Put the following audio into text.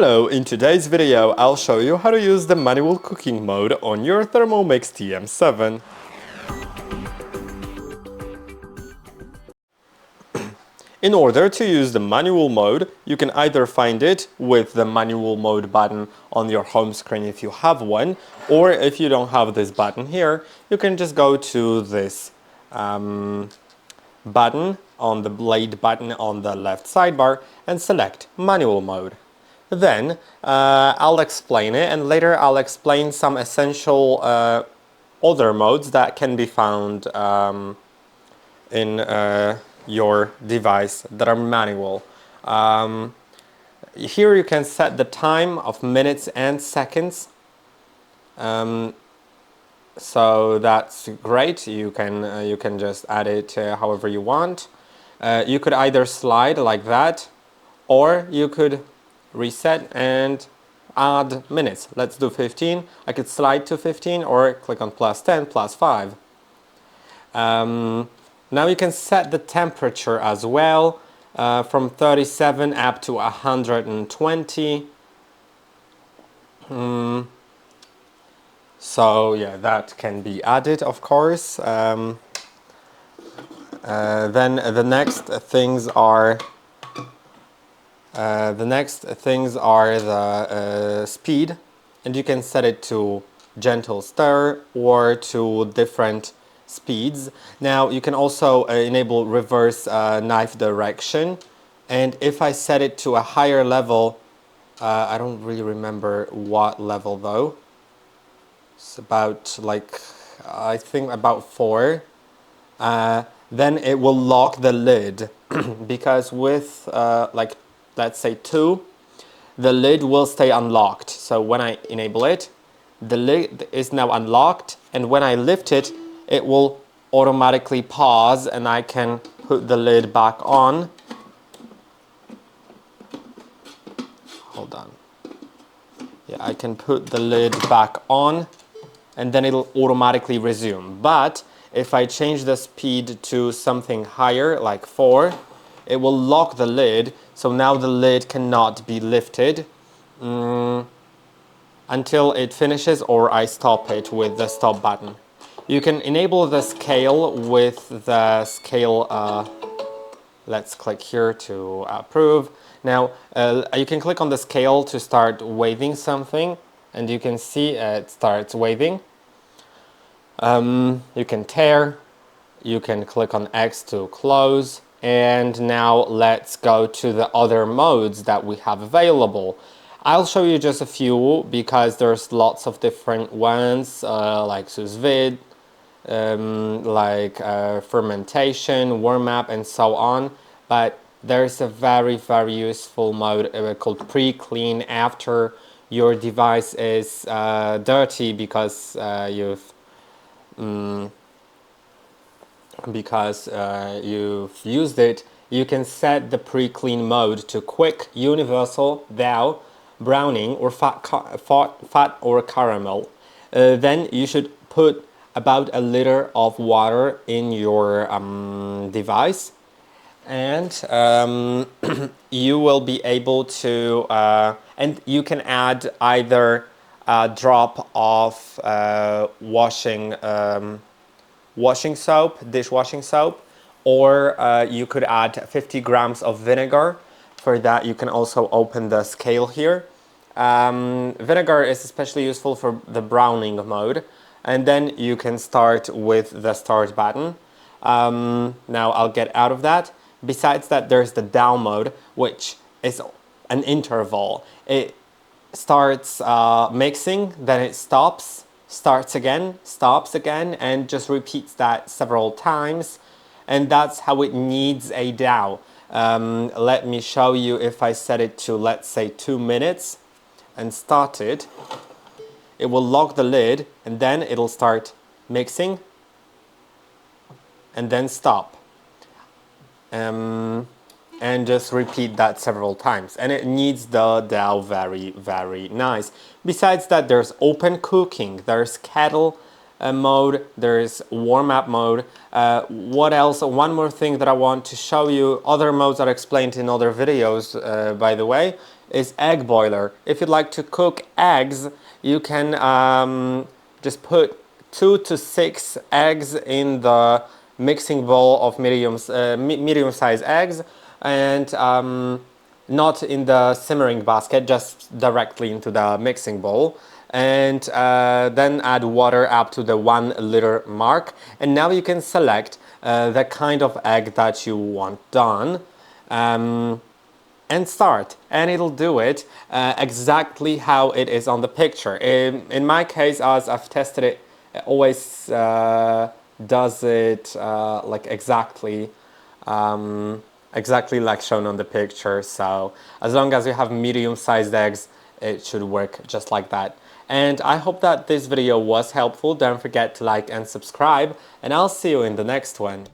Hello, in today's video I'll show you how to use the manual cooking mode on your Thermomix TM7. In order to use the manual mode, you can either find it with the manual mode button on your home screen if you have one, or if you don't have this button here, you can just go to this button on the blade button on the left sidebar and select manual mode. Then I'll explain it, and later I'll explain some essential other modes that can be found in your device that are manual. Here you can set the time of minutes and seconds. So that's great. You can just add it however you want. You could either slide like that, or you could reset and add minutes. Let's do 15. I could slide to 15 or click on +10, +5. Now you can set the temperature as well, from 37 up to 120. So yeah, that can be added, of course. Then the next things are the speed, and you can set it to gentle stir or to different speeds. Now you can also enable reverse knife direction, and if I set it to a higher level, I don't really remember what level though. It's about I think about 4. Then it will lock the lid because with let's say 2, the lid will stay unlocked. So when I enable it, the lid is now unlocked, and when I lift it, it will automatically pause and I can put the lid back on. Hold on. Yeah, I can put the lid back on and then it'll automatically resume. But if I change the speed to something higher, like 4, it will lock the lid, so now the lid cannot be lifted until it finishes or I stop it with the stop button. You can enable the scale with the scale, let's click here to approve. Now you can click on the scale to start waving something, and you can see it starts waving. You can tare, you can click on X to close, and now let's go to the other modes that we have available. I'll show you just a few because there's lots of different ones, like sous vide, fermentation, warm up, and so on. But there's a very useful mode called pre-clean after your device is dirty because you've used it. You can set the pre-clean mode to quick, universal, dough, browning, or fat or caramel. Then you should put about a liter of water in your device, and you will be able to and you can add either a drop of dishwashing soap, or you could add 50 grams of vinegar. For that, you can also open the scale here. Vinegar is especially useful for the browning mode, and then you can start with the start button. Now I'll get out of that. Besides that, there's the down mode, which is an interval. It starts mixing, then it stops, starts again, stops again, and just repeats that several times. And that's how it kneads a dough. Let me show you. If I set it to, let's say, 2 minutes and start it, it will lock the lid, and then it'll start mixing and then stop. And just repeat that several times, and it kneads the dough very nice. Besides that, there's open cooking, there's kettle mode, there's warm up mode. What else? One more thing that I want to show you. Other modes are explained in other videos, by the way. is egg boiler. If you'd like to cook eggs, you can just put 2 to 6 eggs in the mixing bowl of medium-sized eggs, and not in the simmering basket, just directly into the mixing bowl. And then add water up to the 1 liter mark. And now you can select the kind of egg that you want done. And start, and it'll do it exactly how it is on the picture. In my case, as I've tested it, it always does it like exactly exactly like shown on the picture. So as long as you have medium-sized eggs, it should work just like that. And I hope that this video was helpful. Don't forget to like and subscribe, and I'll see you in the next one.